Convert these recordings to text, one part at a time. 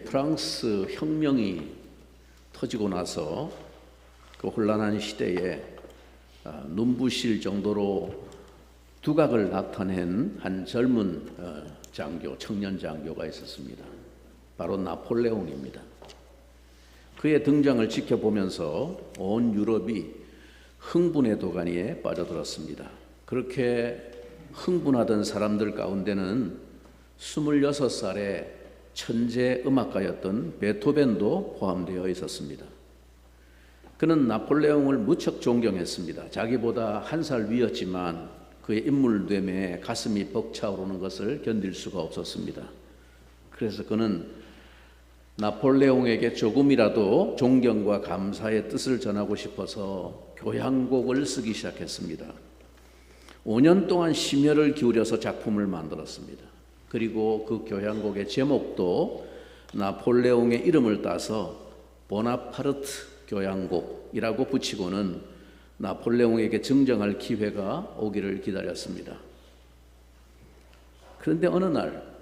프랑스 혁명이 터지고 나서 그 혼란한 시대에 눈부실 정도로 두각을 나타낸 한 젊은 장교, 청년 장교가 있었습니다. 바로 나폴레옹입니다. 그의 등장을 지켜보면서 온 유럽이 흥분의 도가니에 빠져들었습니다. 그렇게 흥분하던 사람들 가운데는 26살의 천재 음악가였던 베토벤도 포함되어 있었습니다. 그는 나폴레옹을 무척 존경했습니다. 자기보다 한 살 위였지만 그의 인물됨에 가슴이 벅차오르는 것을 견딜 수가 없었습니다. 그래서 그는 나폴레옹에게 조금이라도 존경과 감사의 뜻을 전하고 싶어서 교향곡을 쓰기 시작했습니다. 5년 동안 심혈을 기울여서 작품을 만들었습니다. 그리고 그 교향곡의 제목도 나폴레옹의 이름을 따서 보나파르트 교향곡이라고 붙이고는 나폴레옹에게 증정할 기회가 오기를 기다렸습니다. 그런데 어느 날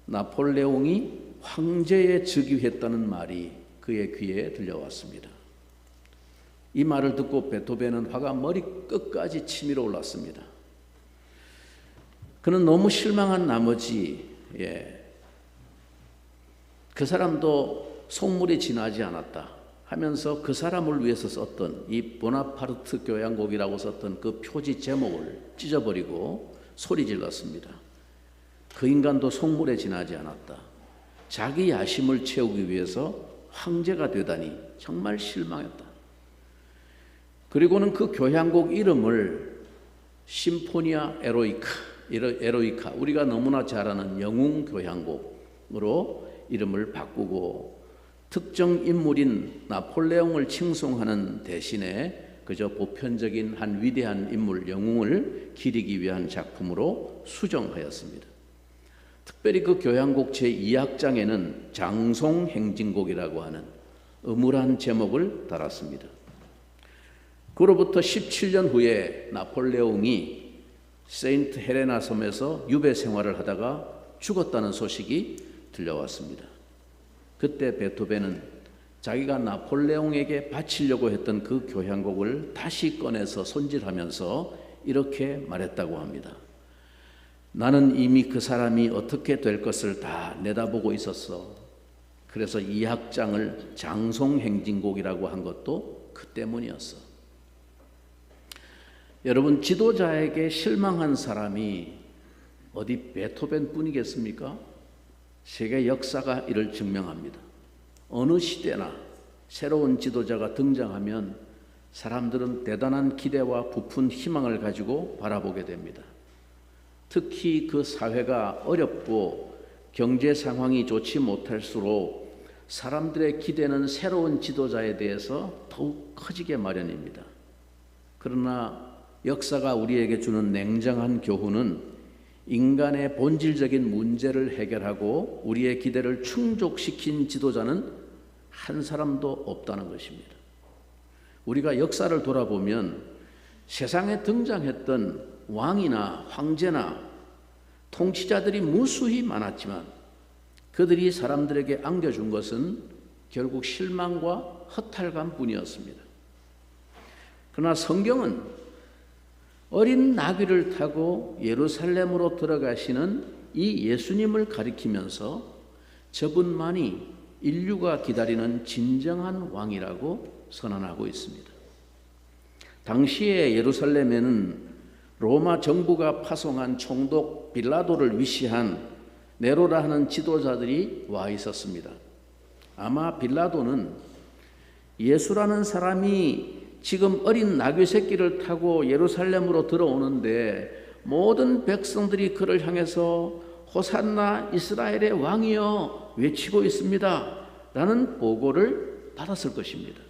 나폴레옹이 황제에 즉위했다는 말이 그의 귀에 들려왔습니다. 이 말을 듣고 베토벤은 화가 머리 끝까지 치밀어 올랐습니다. 그는 너무 실망한 나머지 그 사람도 속물이 지나지 않았다 하면서 그 사람을 위해서 썼던 이 보나파르트 교향곡이라고 썼던 그 표지 제목을 찢어버리고 소리 질렀습니다. 그 인간도 속물에 지나지 않았다. 자기 야심을 채우기 위해서 황제가 되다니 정말 실망했다. 그리고는 그 교향곡 이름을 심포니아 에로이카, 우리가 너무나 잘 아는 영웅 교향곡으로 이름을 바꾸고 특정 인물인 나폴레옹을 칭송하는 대신에 그저 보편적인 한 위대한 인물 영웅을 기리기 위한 작품으로 수정하였습니다. 특별히 그 교향곡 제2악장에는 장송행진곡이라고 하는 음울한 제목을 달았습니다. 그로부터 17년 후에 나폴레옹이 세인트 헬레나 섬에서 유배 생활을 하다가 죽었다는 소식이 들려왔습니다. 그때 베토벤은 자기가 나폴레옹에게 바치려고 했던 그 교향곡을 다시 꺼내서 손질하면서 이렇게 말했다고 합니다. 나는 이미 그 사람이 어떻게 될 것을 다 내다보고 있었어. 그래서 이 악장을 장송행진곡이라고 한 것도 그 때문이었어. 여러분, 지도자에게 실망한 사람이 어디 베토벤 뿐이겠습니까? 세계 역사가 이를 증명합니다. 어느 시대나 새로운 지도자가 등장하면 사람들은 대단한 기대와 부푼 희망을 가지고 바라보게 됩니다. 특히 그 사회가 어렵고 경제 상황이 좋지 못할수록 사람들의 기대는 새로운 지도자에 대해서 더욱 커지게 마련입니다. 그러나 역사가 우리에게 주는 냉정한 교훈은 인간의 본질적인 문제를 해결하고 우리의 기대를 충족시킨 지도자는 한 사람도 없다는 것입니다. 우리가 역사를 돌아보면 세상에 등장했던 왕이나 황제나 통치자들이 무수히 많았지만 그들이 사람들에게 안겨준 것은 결국 실망과 허탈감뿐이었습니다. 그러나 성경은 어린 나귀를 타고 예루살렘으로 들어가시는 이 예수님을 가리키면서 저분만이 인류가 기다리는 진정한 왕이라고 선언하고 있습니다. 당시에 예루살렘에는 로마 정부가 파송한 총독 빌라도를 위시한 네로라 하는 지도자들이 와 있었습니다. 아마 빌라도는 예수라는 사람이 지금 어린 나귀 새끼를 타고 예루살렘으로 들어오는데 모든 백성들이 그를 향해서 호산나 이스라엘의 왕이여 외치고 있습니다 라는 보고를 받았을 것입니다.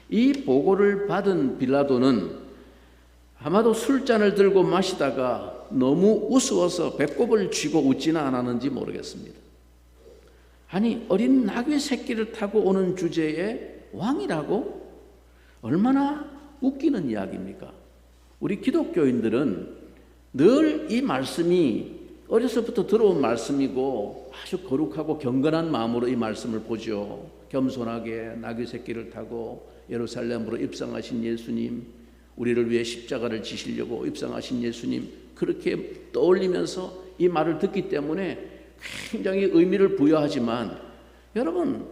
이 보고를 받은 빌라도는 아마도 술잔을 들고 마시다가 너무 우스워서 배꼽을 쥐고 웃지는 않았는지 모르겠습니다. 아니, 어린 나귀 새끼를 타고 오는 주제에 왕이라고? 얼마나 웃기는 이야기입니까? 우리 기독교인들은 늘 이 말씀이 어려서부터 들어온 말씀이고 아주 거룩하고 경건한 마음으로 이 말씀을 보죠. 겸손하게 나귀 새끼를 타고 예루살렘으로 입성하신 예수님, 우리를 위해 십자가를 지시려고 입성하신 예수님, 그렇게 떠올리면서 이 말을 듣기 때문에 굉장히 의미를 부여하지만, 여러분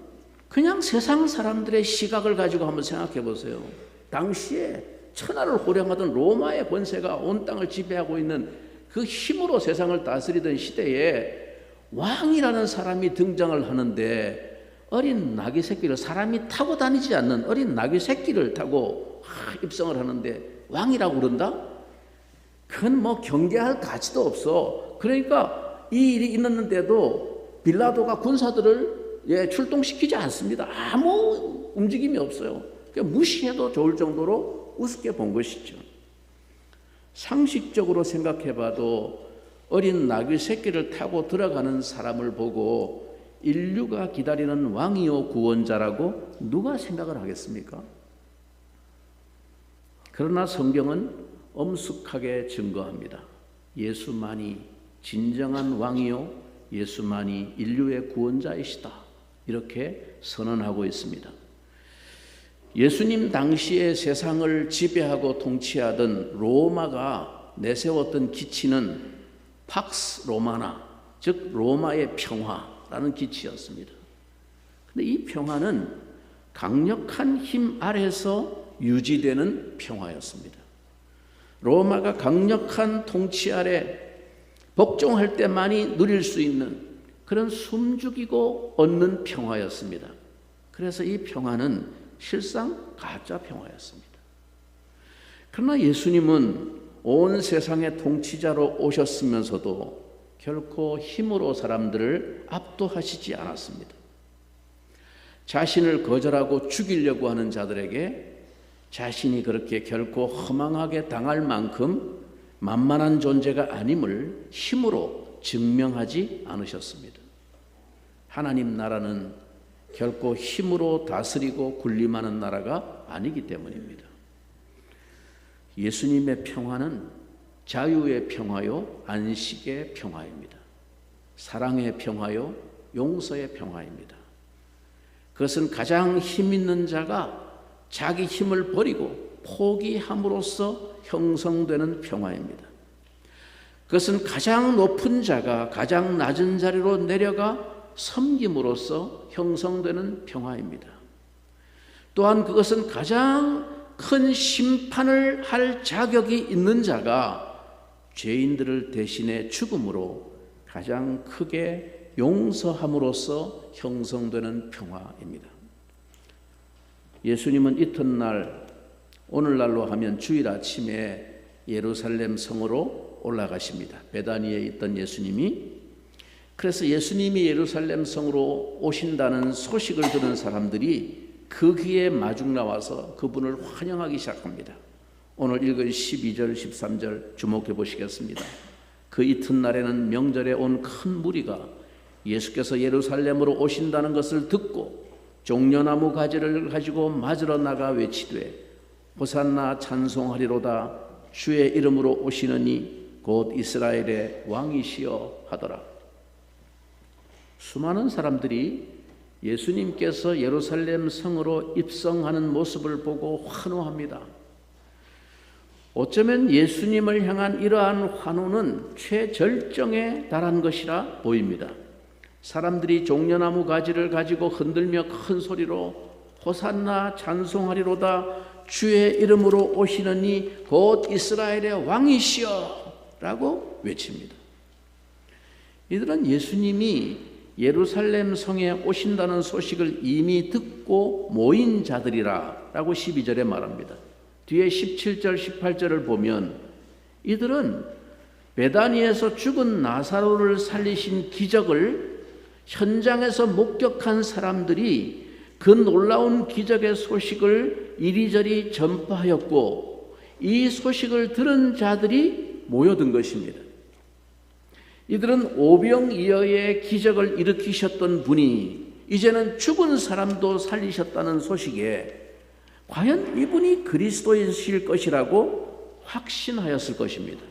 그냥 세상 사람들의 시각을 가지고 한번 생각해 보세요. 당시에 천하를 호령하던 로마의 권세가 온 땅을 지배하고 있는 그 힘으로 세상을 다스리던 시대에 왕이라는 사람이 등장을 하는데, 어린 나귀 새끼를, 사람이 타고 다니지 않는 어린 나귀 새끼를 타고 입성을 하는데 왕이라고 그런다? 그건 뭐 경계할 가치도 없어. 그러니까 이 일이 있었는데도 빌라도가 군사들을 출동시키지 않습니다. 아무 움직임이 없어요. 그러니까 무시해도 좋을 정도로 우습게 본 것이죠. 상식적으로 생각해봐도 어린 나귀 새끼를 타고 들어가는 사람을 보고 인류가 기다리는 왕이요 구원자라고 누가 생각을 하겠습니까? 그러나 성경은 엄숙하게 증거합니다. 예수만이 진정한 왕이요 예수만이 인류의 구원자이시다, 이렇게 선언하고 있습니다. 예수님 당시에 세상을 지배하고 통치하던 로마가 내세웠던 기치는 팍스 로마나, 즉 로마의 평화라는 기치였습니다. 그런데 이 평화는 강력한 힘 아래서 유지되는 평화였습니다. 로마가 강력한 통치 아래 복종할 때만이 누릴 수 있는 그런 숨죽이고 얻는 평화였습니다. 그래서 이 평화는 실상 가짜 평화였습니다. 그러나 예수님은 온 세상의 통치자로 오셨으면서도 결코 힘으로 사람들을 압도하시지 않았습니다. 자신을 거절하고 죽이려고 하는 자들에게 자신이 그렇게 결코 허망하게 당할 만큼 만만한 존재가 아님을 힘으로 증명하지 않으셨습니다. 하나님 나라는 결코 힘으로 다스리고 군림하는 나라가 아니기 때문입니다. 예수님의 평화는 자유의 평화요 안식의 평화입니다. 사랑의 평화요 용서의 평화입니다. 그것은 가장 힘 있는 자가 자기 힘을 버리고 포기함으로써 형성되는 평화입니다. 그것은 가장 높은 자가 가장 낮은 자리로 내려가 섬김으로써 형성되는 평화입니다. 또한 그것은 가장 큰 심판을 할 자격이 있는 자가 죄인들을 대신해 죽음으로 가장 크게 용서함으로써 형성되는 평화입니다. 예수님은 이튿날, 오늘날로 하면 주일 아침에 예루살렘 성으로 올라가십니다. 베다니에 있던 예수님이, 그래서 예수님이 예루살렘 성으로 오신다는 소식을 들은 사람들이 그 귀에 마중 나와서 그분을 환영하기 시작합니다. 오늘 읽은 12절 13절 주목해 보시겠습니다. 그 이튿날에는 명절에 온 큰 무리가 예수께서 예루살렘으로 오신다는 것을 듣고 종려나무 가지를 가지고 맞으러 나가 외치되 호산나 찬송하리로다, 주의 이름으로 오시느니 곧 이스라엘의 왕이시여 하더라. 수많은 사람들이 예수님께서 예루살렘 성으로 입성하는 모습을 보고 환호합니다. 어쩌면 예수님을 향한 이러한 환호는 최절정에 달한 것이라 보입니다. 사람들이 종려나무 가지를 가지고 흔들며 큰 소리로 호산나 찬송하리로다, 주의 이름으로 오시느니 곧 이스라엘의 왕이시여 라고 외칩니다. 이들은 예수님이 예루살렘 성에 오신다는 소식을 이미 듣고 모인 자들이라 라고 12절에 말합니다. 뒤에 17절 18절을 보면 이들은 베다니에서 죽은 나사로를 살리신 기적을 현장에서 목격한 사람들이 그 놀라운 기적의 소식을 이리저리 전파하였고, 이 소식을 들은 자들이 모여든 것입니다. 이들은 오병이어의 기적을 일으키셨던 분이 이제는 죽은 사람도 살리셨다는 소식에 과연 이분이 그리스도이실 것이라고 확신하였을 것입니다.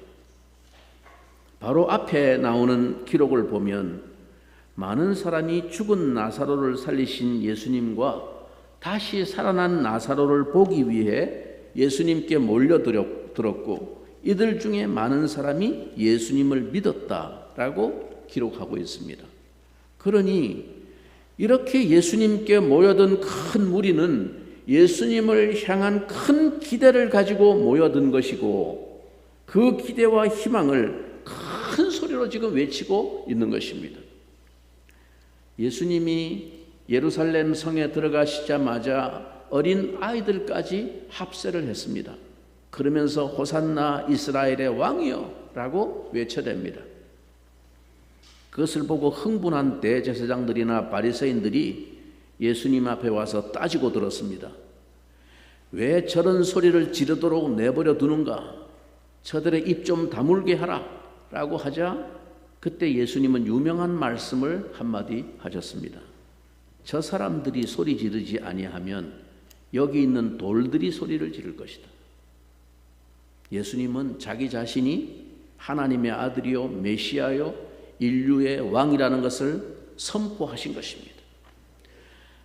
바로 앞에 나오는 기록을 보면 많은 사람이 죽은 나사로를 살리신 예수님과 다시 살아난 나사로를 보기 위해 예수님께 몰려들었고 이들 중에 많은 사람이 예수님을 믿었다라고 기록하고 있습니다. 그러니 이렇게 예수님께 모여든 큰 무리는 예수님을 향한 큰 기대를 가지고 모여든 것이고 그 기대와 희망을 큰 소리로 지금 외치고 있는 것입니다. 예수님이 예루살렘 성에 들어가시자마자 어린 아이들까지 합세를 했습니다. 그러면서 호산나 이스라엘의 왕이여 라고 외쳐댑니다. 그것을 보고 흥분한 대제사장들이나 바리새인들이 예수님 앞에 와서 따지고 들었습니다. 왜 저런 소리를 지르도록 내버려 두는가? 저들의 입 좀 다물게 하라 라고 하자 그때 예수님은 유명한 말씀을 한마디 하셨습니다. 저 사람들이 소리 지르지 아니하면 여기 있는 돌들이 소리를 지를 것이다. 예수님은 자기 자신이 하나님의 아들이요 메시아요 인류의 왕이라는 것을 선포하신 것입니다.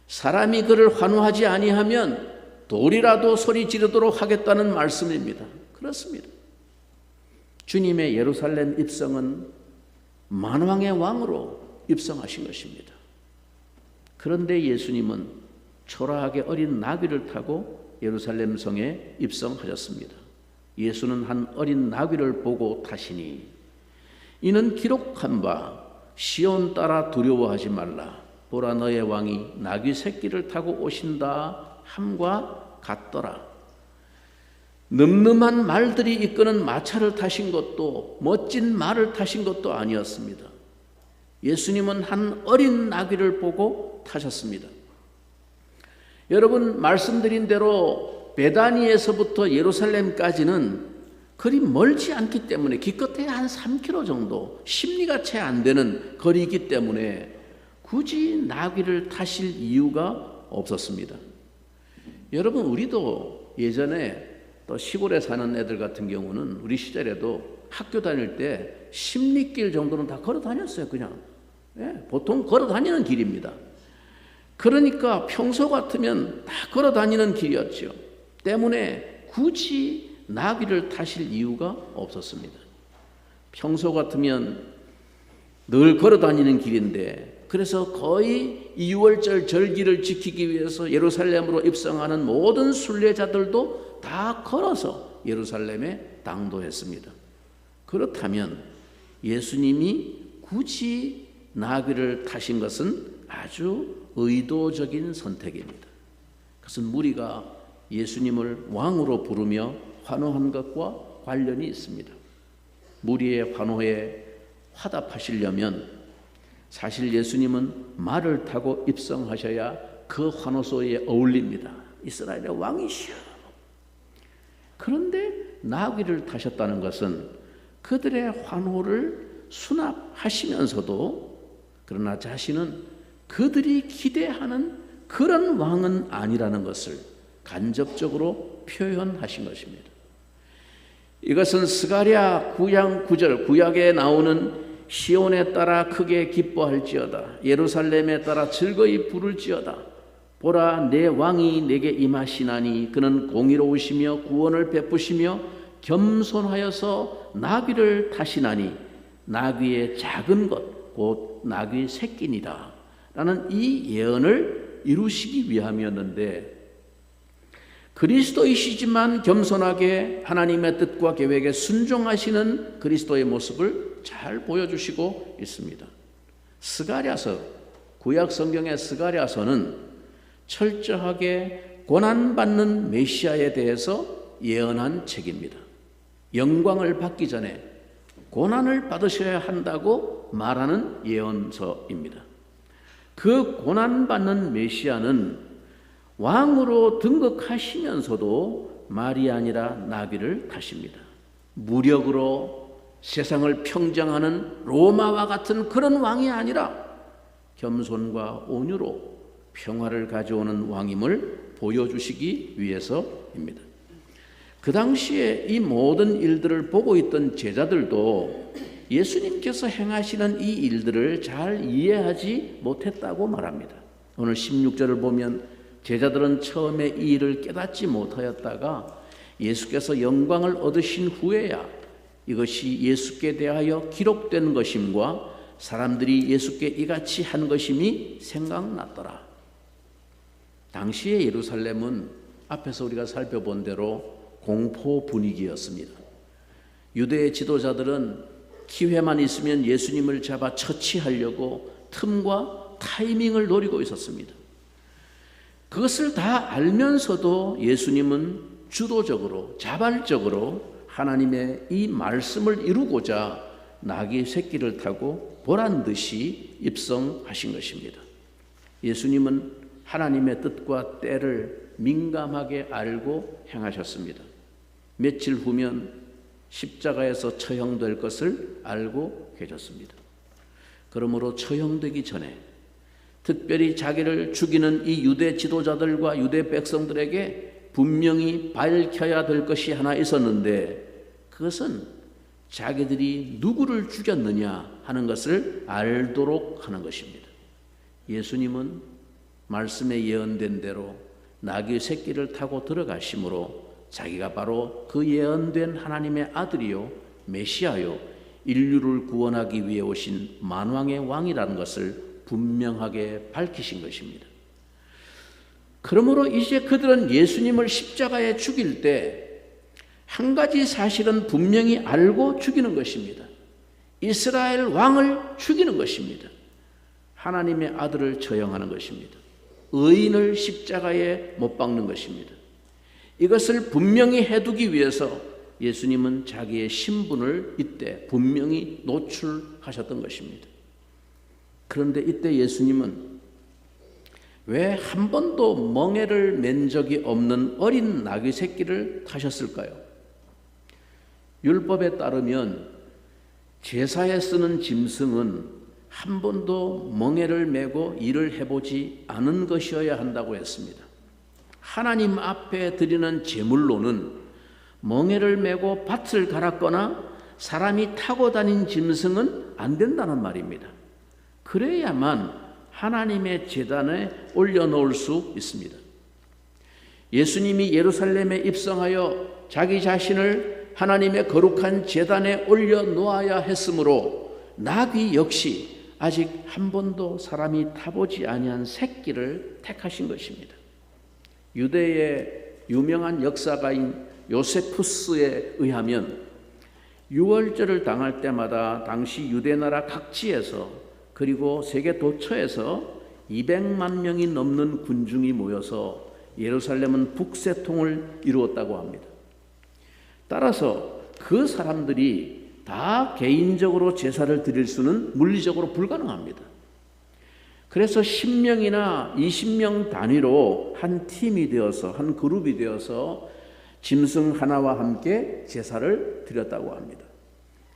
사람이 그를 환호하지 아니하면 돌이라도 소리 지르도록 하겠다는 말씀입니다. 그렇습니다. 주님의 예루살렘 입성은 만왕의 왕으로 입성하신 것입니다. 그런데 예수님은 초라하게 어린 나귀를 타고 예루살렘 성에 입성하셨습니다. 예수는 한 어린 나귀를 보고 타시니 이는 기록한 바 시온 따라 두려워하지 말라 보라 너의 왕이 나귀 새끼를 타고 오신다 함과 같더라. 늠름한 말들이 이끄는 마차를 타신 것도 멋진 말을 타신 것도 아니었습니다. 예수님은 한 어린 나귀를 보고 타셨습니다. 여러분 말씀드린 대로 베다니에서부터 예루살렘까지는 그리 멀지 않기 때문에 기껏해야 한 3km 정도 심리가 채 안 되는 거리이기 때문에 굳이 나귀를 타실 이유가 없었습니다. 여러분 우리도 예전에 또 시골에 사는 애들 같은 경우는 우리 시절에도 학교 다닐 때 십리길 정도는 다 걸어 다녔어요. 그냥 보통 걸어 다니는 길입니다. 그러니까 평소 같으면 다 걸어 다니는 길이었죠. 때문에 굳이 나귀를 타실 이유가 없었습니다. 평소 같으면 늘 걸어 다니는 길인데 그래서 거의 2월절 절기를 지키기 위해서 예루살렘으로 입성하는 모든 순례자들도 다 걸어서 예루살렘에 당도했습니다. 그렇다면 예수님이 굳이 나귀를 타신 것은 아주 의도적인 선택입니다. 그것은 무리가 예수님을 왕으로 부르며 환호한 것과 관련이 있습니다. 무리의 환호에 화답하시려면 사실 예수님은 말을 타고 입성하셔야 그 환호 소리에 어울립니다. 이스라엘의 왕이시여. 그런데 나귀를 타셨다는 것은 그들의 환호를 수납하시면서도 그러나 자신은 그들이 기대하는 그런 왕은 아니라는 것을 간접적으로 표현하신 것입니다. 이것은 스가랴 9장 9절 구약에 나오는 시온에 따라 크게 기뻐할지어다 예루살렘에 따라 즐거이 부를지어다 보라 내 왕이 내게 임하시나니 그는 공의로우시며 구원을 베푸시며 겸손하여서 나귀를 타시나니 나귀의 작은 것 곧 나귀 새끼니라 라는 이 예언을 이루시기 위함이었는데 그리스도이시지만 겸손하게 하나님의 뜻과 계획에 순종하시는 그리스도의 모습을 잘 보여주시고 있습니다. 스가랴서 구약 성경의 스가랴서는 철저하게 고난받는 메시아에 대해서 예언한 책입니다. 영광을 받기 전에 고난을 받으셔야 한다고 말하는 예언서입니다. 그 고난받는 메시아는 왕으로 등극하시면서도 말이 아니라 나귀를 타십니다. 무력으로 세상을 평정하는 로마와 같은 그런 왕이 아니라 겸손과 온유로 평화를 가져오는 왕임을 보여주시기 위해서입니다. 그 당시에 이 모든 일들을 보고 있던 제자들도 예수님께서 행하시는 이 일들을 잘 이해하지 못했다고 말합니다. 오늘 16절을 보면 제자들은 처음에 이 일을 깨닫지 못하였다가 예수께서 영광을 얻으신 후에야 이것이 예수께 대하여 기록된 것임과 사람들이 예수께 이같이 한 것임이 생각났더라. 당시의 예루살렘은 앞에서 우리가 살펴본 대로 공포 분위기였습니다. 유대의 지도자들은 기회만 있으면 예수님을 잡아 처치하려고 틈과 타이밍을 노리고 있었습니다. 그것을 다 알면서도 예수님은 주도적으로 자발적으로 하나님의 이 말씀을 이루고자 나귀 새끼를 타고 보란 듯이 입성하신 것입니다. 예수님은 하나님의 뜻과 때를 민감하게 알고 행하셨습니다. 며칠 후면 십자가에서 처형될 것을 알고 계셨습니다. 그러므로 처형되기 전에 특별히 자기를 죽이는 이 유대 지도자들과 유대 백성들에게 분명히 밝혀야 될 것이 하나 있었는데, 그것은 자기들이 누구를 죽였느냐 하는 것을 알도록 하는 것입니다. 예수님은 말씀에 예언된 대로 나귀 새끼를 타고 들어가심으로 자기가 바로 그 예언된 하나님의 아들이요 메시아요 인류를 구원하기 위해 오신 만왕의 왕이라는 것을 분명하게 밝히신 것입니다. 그러므로 이제 그들은 예수님을 십자가에 죽일 때 한 가지 사실은 분명히 알고 죽이는 것입니다. 이스라엘 왕을 죽이는 것입니다. 하나님의 아들을 처형하는 것입니다. 의인을 십자가에 못 박는 것입니다. 이것을 분명히 해두기 위해서 예수님은 자기의 신분을 이때 분명히 노출하셨던 것입니다. 그런데 이때 예수님은 왜 한 번도 멍에를 맨 적이 없는 어린 나귀 새끼를 타셨을까요? 율법에 따르면 제사에 쓰는 짐승은 한 번도 멍에를 메고 일을 해보지 않은 것이어야 한다고 했습니다. 하나님 앞에 드리는 제물로는 멍에를 메고 밭을 갈았거나 사람이 타고 다닌 짐승은 안 된다는 말입니다. 그래야만 하나님의 제단에 올려놓을 수 있습니다. 예수님이 예루살렘에 입성하여 자기 자신을 하나님의 거룩한 제단에 올려놓아야 했으므로 나귀 역시 아직 한 번도 사람이 타보지 아니한 새끼를 택하신 것입니다. 유대의 유명한 역사가인 요세푸스에 의하면 유월절을 당할 때마다 당시 유대나라 각지에서 그리고 세계 도처에서 200만 명이 넘는 군중이 모여서 예루살렘은 북새통을 이루었다고 합니다. 따라서 그 사람들이 다 개인적으로 제사를 드릴 수는 물리적으로 불가능합니다. 그래서 10명이나 20명 단위로 한 팀이 되어서 한 그룹이 되어서 짐승 하나와 함께 제사를 드렸다고 합니다.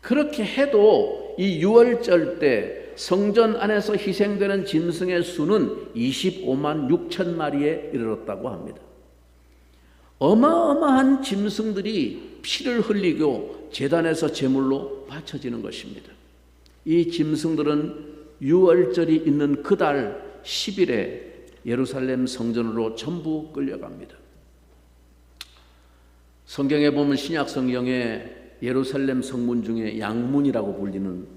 그렇게 해도 이 유월절 때 성전 안에서 희생되는 짐승의 수는 25만 6천 마리에 이르렀다고 합니다. 어마어마한 짐승들이 피를 흘리고 제단에서 제물로 바쳐지는 것입니다. 이 짐승들은 유월절이 있는 그달 10일에 예루살렘 성전으로 전부 끌려갑니다. 성경에 보면 신약 성경에 예루살렘 성문 중에 양문이라고 불리는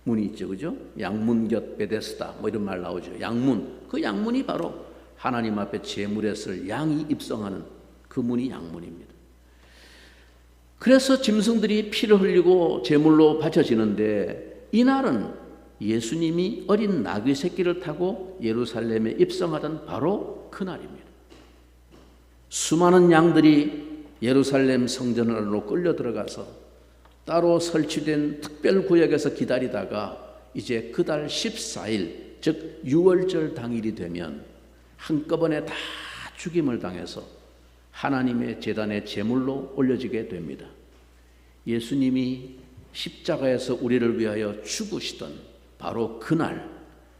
문이 있죠, 그죠? 양문곁 베데스다 뭐 이런 말 나오죠. 양문, 그 양문이 바로 하나님 앞에 제물에 쓸 양이 입성하는 그 문이 양문입니다. 그래서 짐승들이 피를 흘리고 제물로 바쳐지는데, 이날은 예수님이 어린 나귀 새끼를 타고 예루살렘에 입성하던 바로 그날입니다. 수많은 양들이 예루살렘 성전 안으로 끌려 들어가서 따로 설치된 특별 구역에서 기다리다가 이제 그달 14일, 즉 유월절 당일이 되면 한꺼번에 다 죽임을 당해서 하나님의 제단에 제물로 올려지게 됩니다. 예수님이 십자가에서 우리를 위하여 죽으시던 바로 그날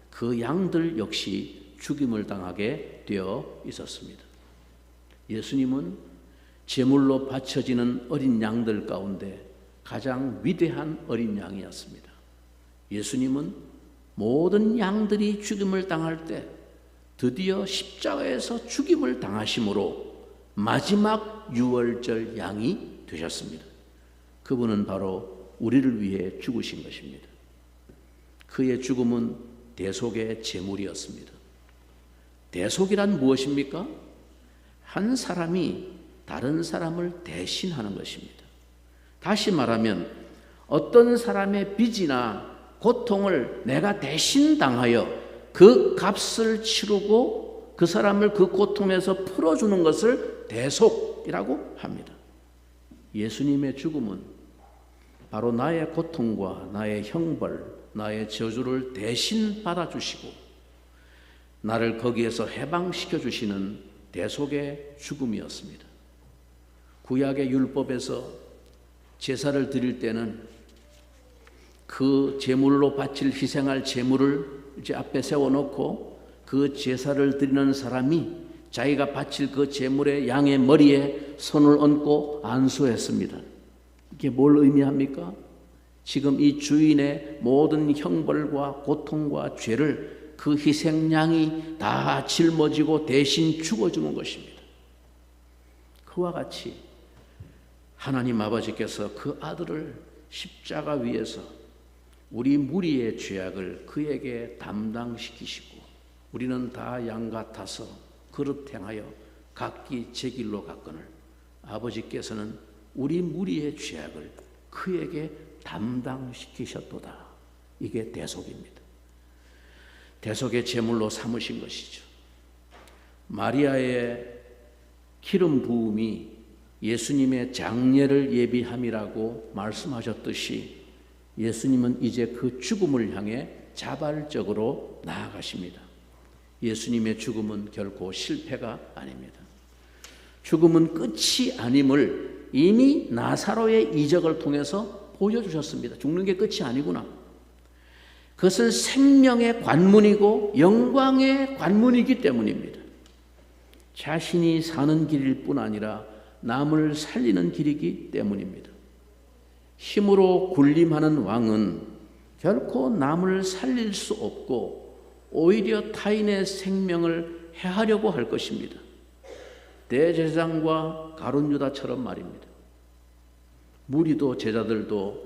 그 양들 역시 죽임을 당하게 되어 있었습니다. 예수님은 제물로 바쳐지는 어린 양들 가운데 가장 위대한 어린 양이었습니다. 예수님은 모든 양들이 죽임을 당할 때 드디어 십자가에서 죽임을 당하심으로 마지막 유월절 양이 되셨습니다. 그분은 바로 우리를 위해 죽으신 것입니다. 그의 죽음은 대속의 제물이었습니다. 대속이란 무엇입니까? 한 사람이 다른 사람을 대신하는 것입니다. 다시 말하면 어떤 사람의 빚이나 고통을 내가 대신 당하여 그 값을 치르고 그 사람을 그 고통에서 풀어주는 것을 대속이라고 합니다. 예수님의 죽음은 바로 나의 고통과 나의 형벌, 나의 저주를 대신 받아주시고 나를 거기에서 해방시켜 주시는 대속의 죽음이었습니다. 구약의 율법에서 제사를 드릴 때는 그 제물로 바칠 희생할 제물을 이제 앞에 세워놓고 그 제사를 드리는 사람이 자기가 바칠 그 제물의 양의 머리에 손을 얹고 안수했습니다. 이게 뭘 의미합니까? 지금 이 주인의 모든 형벌과 고통과 죄를 그 희생양이 다 짊어지고 대신 죽어주는 것입니다. 그와 같이 하나님 아버지께서 그 아들을 십자가 위에서 우리 무리의 죄악을 그에게 담당시키시고 우리는 다 양 같아서 그릇 행하여 각기 제 길로 갔거늘 아버지께서는 우리 무리의 죄악을 그에게 담당시키셨도다. 이게 대속입니다. 대속의 제물로 삼으신 것이죠. 마리아의 기름 부음이 예수님의 장례를 예비함이라고 말씀하셨듯이 예수님은 이제 그 죽음을 향해 자발적으로 나아가십니다. 예수님의 죽음은 결코 실패가 아닙니다. 죽음은 끝이 아님을 이미 나사로의 이적을 통해서 보여주셨습니다. 죽는 게 끝이 아니구나. 그것은 생명의 관문이고 영광의 관문이기 때문입니다. 자신이 사는 길일 뿐 아니라 남을 살리는 길이기 때문입니다. 힘으로 군림하는 왕은 결코 남을 살릴 수 없고 오히려 타인의 생명을 해하려고 할 것입니다. 대제사장과 가룟 유다처럼 말입니다. 무리도 제자들도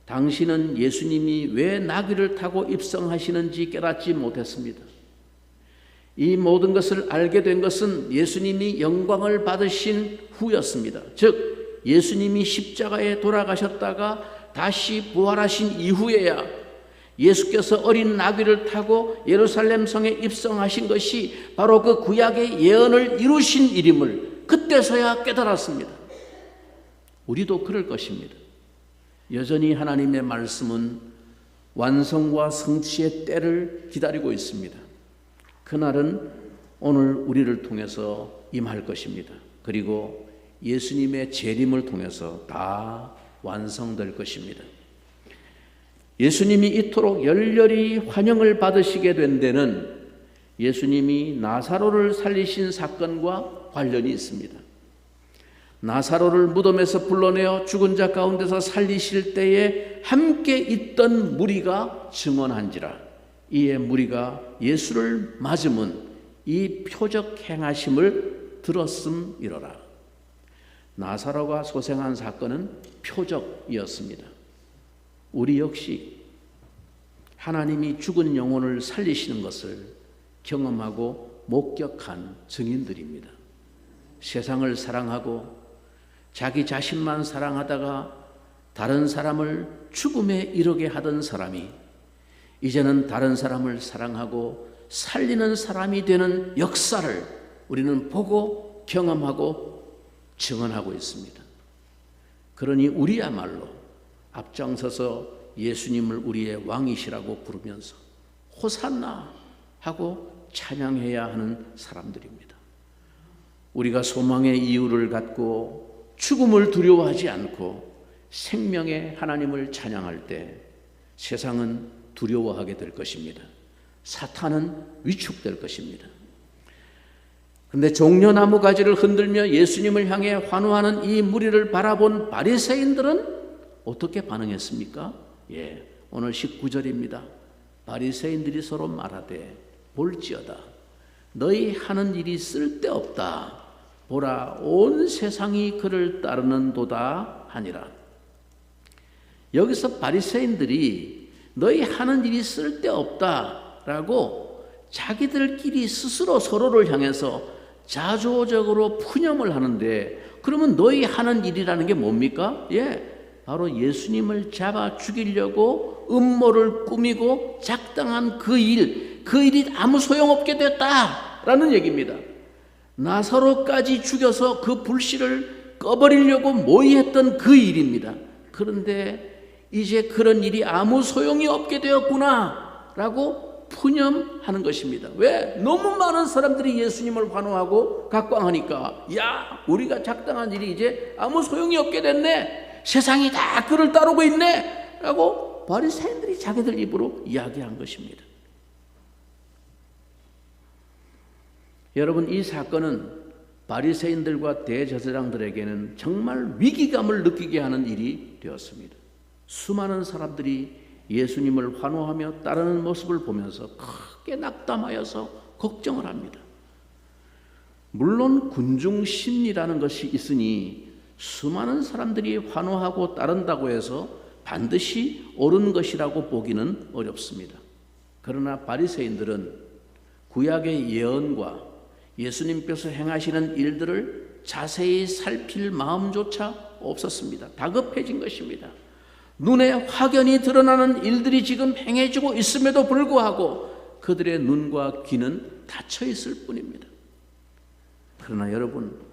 당신은 예수님이 왜 나귀를 타고 입성하시는지 깨닫지 못했습니다. 이 모든 것을 알게 된 것은 예수님이 영광을 받으신 후였습니다. 즉 예수님이 십자가에 돌아가셨다가 다시 부활하신 이후에야 예수께서 어린 나귀를 타고 예루살렘 성에 입성하신 것이 바로 그 구약의 예언을 이루신 일임을 그때서야 깨달았습니다. 우리도 그럴 것입니다. 여전히 하나님의 말씀은 완성과 성취의 때를 기다리고 있습니다. 그날은 오늘 우리를 통해서 임할 것입니다. 그리고 예수님의 재림을 통해서 다 완성될 것입니다. 예수님이 이토록 열렬히 환영을 받으시게 된 데는 예수님이 나사로를 살리신 사건과 관련이 있습니다. 나사로를 무덤에서 불러내어 죽은 자 가운데서 살리실 때에 함께 있던 무리가 증언한지라 이에 무리가 예수를 맞으면 이 표적 행하심을 들었음이로라. 나사로가 소생한 사건은 표적이었습니다. 우리 역시 하나님이 죽은 영혼을 살리시는 것을 경험하고 목격한 증인들입니다. 세상을 사랑하고 자기 자신만 사랑하다가 다른 사람을 죽음에 이르게 하던 사람이 이제는 다른 사람을 사랑하고 살리는 사람이 되는 역사를 우리는 보고 경험하고 증언하고 있습니다. 그러니 우리야말로 앞장서서 예수님을 우리의 왕이시라고 부르면서 호산나 하고 찬양해야 하는 사람들입니다. 우리가 소망의 이유를 갖고 죽음을 두려워하지 않고 생명의 하나님을 찬양할 때 세상은 두려워하게 될 것입니다. 사탄은 위축될 것입니다. 그런데 종려나무 가지를 흔들며 예수님을 향해 환호하는 이 무리를 바라본 바리새인들은 어떻게 반응했습니까? 오늘 19절입니다. 바리새인들이 서로 말하되 볼지어다 너희 하는 일이 쓸데없다. 보라 온 세상이 그를 따르는도다 하니라. 여기서 바리새인들이 너희 하는 일이 쓸데없다라고 자기들끼리 스스로 서로를 향해서 자조적으로 푸념을 하는데, 그러면 너희 하는 일이라는 게 뭡니까? 바로 예수님을 잡아 죽이려고 음모를 꾸미고 작당한 그 일이 아무 소용없게 됐다라는 얘기입니다. 나사로까지 죽여서 그 불씨를 꺼버리려고 모의했던 그 일입니다. 그런데 이제 그런 일이 아무 소용이 없게 되었구나 라고 푸념하는 것입니다. 왜? 너무 많은 사람들이 예수님을 환호하고 각광하니까, 야, 우리가 작당한 일이 이제 아무 소용이 없게 됐네, 세상이 다 그를 따르고 있네 라고 바리새인들이 자기들 입으로 이야기한 것입니다. 여러분, 이 사건은 바리새인들과 대제사장들에게는 정말 위기감을 느끼게 하는 일이 되었습니다. 수많은 사람들이 예수님을 환호하며 따르는 모습을 보면서 크게 낙담하여서 걱정을 합니다. 물론 군중 심리라는 것이 있으니 수많은 사람들이 환호하고 따른다고 해서 반드시 옳은 것이라고 보기는 어렵습니다. 그러나 바리새인들은 구약의 예언과 예수님께서 행하시는 일들을 자세히 살필 마음조차 없었습니다. 다급해진 것입니다. 눈에 확연히 드러나는 일들이 지금 행해지고 있음에도 불구하고 그들의 눈과 귀는 닫혀 있을 뿐입니다. 그러나 여러분,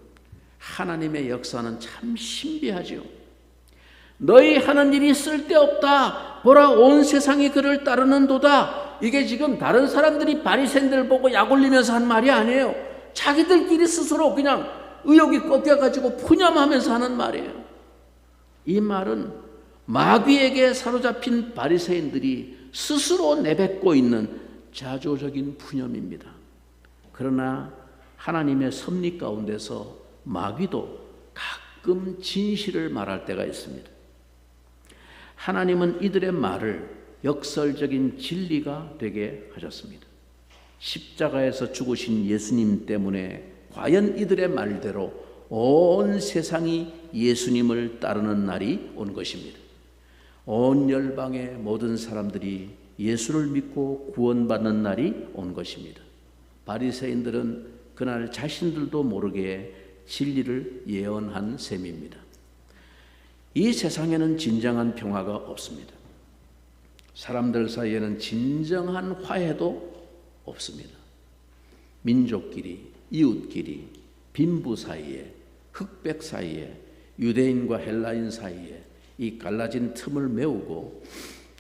하나님의 역사는 참 신비하죠. 너희 하는 일이 쓸데없다. 보라 온 세상이 그를 따르는도다. 이게 지금 다른 사람들이 바리새인들 보고 약 올리면서 한 말이 아니에요. 자기들끼리 스스로 그냥 의욕이 꺾여가지고 푸념하면서 하는 말이에요. 이 말은 마귀에게 사로잡힌 바리새인들이 스스로 내뱉고 있는 자조적인 푸념입니다. 그러나 하나님의 섭리 가운데서 마귀도 가끔 진실을 말할 때가 있습니다. 하나님은 이들의 말을 역설적인 진리가 되게 하셨습니다. 십자가에서 죽으신 예수님 때문에 과연 이들의 말대로 온 세상이 예수님을 따르는 날이 온 것입니다. 온 열방의 모든 사람들이 예수를 믿고 구원받는 날이 온 것입니다. 바리새인들은 그날 자신들도 모르게 진리를 예언한 셈입니다. 이 세상에는 진정한 평화가 없습니다. 사람들 사이에는 진정한 화해도 없습니다. 민족끼리, 이웃끼리, 빈부 사이에, 흑백 사이에, 유대인과 헬라인 사이에 이 갈라진 틈을 메우고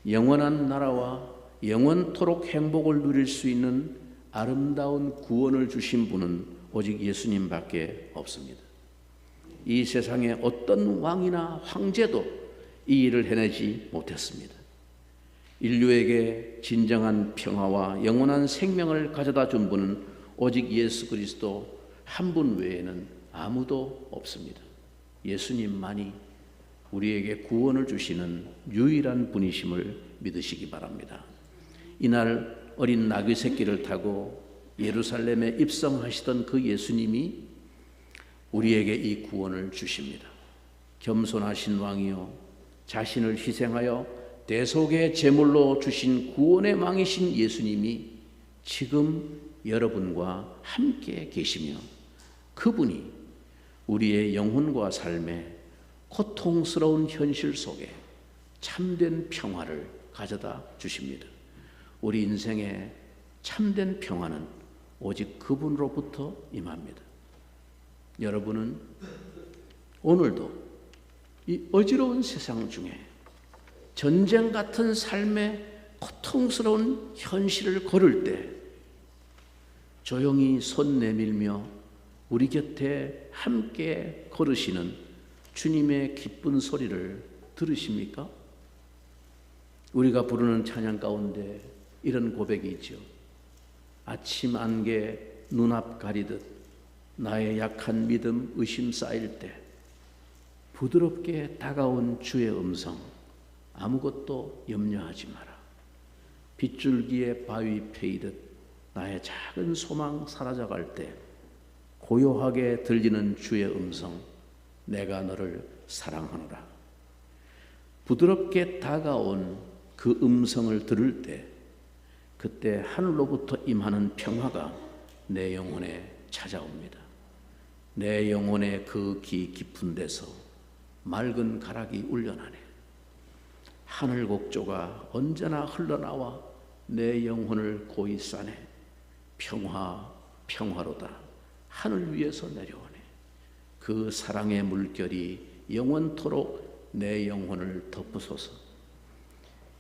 영원한 나라와 영원토록 행복을 누릴 수 있는 아름다운 구원을 주신 분은 오직 예수님밖에 없습니다. 이 세상의 어떤 왕이나 황제도 이 일을 해내지 못했습니다. 인류에게 진정한 평화와 영원한 생명을 가져다 준 분은 오직 예수 그리스도 한 분 외에는 아무도 없습니다. 예수님만이 우리에게 구원을 주시는 유일한 분이심을 믿으시기 바랍니다. 이날 어린 나귀 새끼를 타고 예루살렘에 입성하시던 그 예수님이 우리에게 이 구원을 주십니다. 겸손하신 왕이요 자신을 희생하여 대속의 제물로 주신 구원의 왕이신 예수님이 지금 여러분과 함께 계시며 그분이 우리의 영혼과 삶에 고통스러운 현실 속에 참된 평화를 가져다 주십니다. 우리 인생의 참된 평화는 오직 그분으로부터 임합니다. 여러분은 오늘도 이 어지러운 세상 중에 전쟁 같은 삶의 고통스러운 현실을 걸을 때 조용히 손 내밀며 우리 곁에 함께 걸으시는 주님의 기쁜 소리를 들으십니까? 우리가 부르는 찬양 가운데 이런 고백이 있죠. 아침 안개 눈앞 가리듯 나의 약한 믿음 의심 쌓일 때 부드럽게 다가온 주의 음성, 아무것도 염려하지 마라. 빗줄기에 바위 패이듯 나의 작은 소망 사라져갈 때 고요하게 들리는 주의 음성, 내가 너를 사랑하노라. 부드럽게 다가온 그 음성을 들을 때 그때 하늘로부터 임하는 평화가 내 영혼에 찾아옵니다. 내 영혼의 그 깊은 데서 맑은 가락이 울려나네. 하늘 곡조가 언제나 흘러나와 내 영혼을 고이 싸네. 평화, 평화로다. 하늘 위에서 내려오네. 그 사랑의 물결이 영원토록 내 영혼을 덮으소서.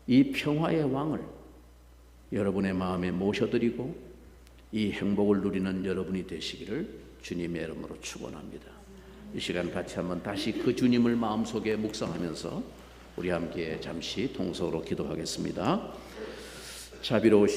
이 평화의 왕을 여러분의 마음에 모셔드리고 이 행복을 누리는 여러분이 되시기를 주님의 이름으로 축원합니다. 이 시간 같이 한번 다시 그 주님을 마음속에 묵상하면서 우리 함께 잠시 통성으로 기도하겠습니다. 자비로우신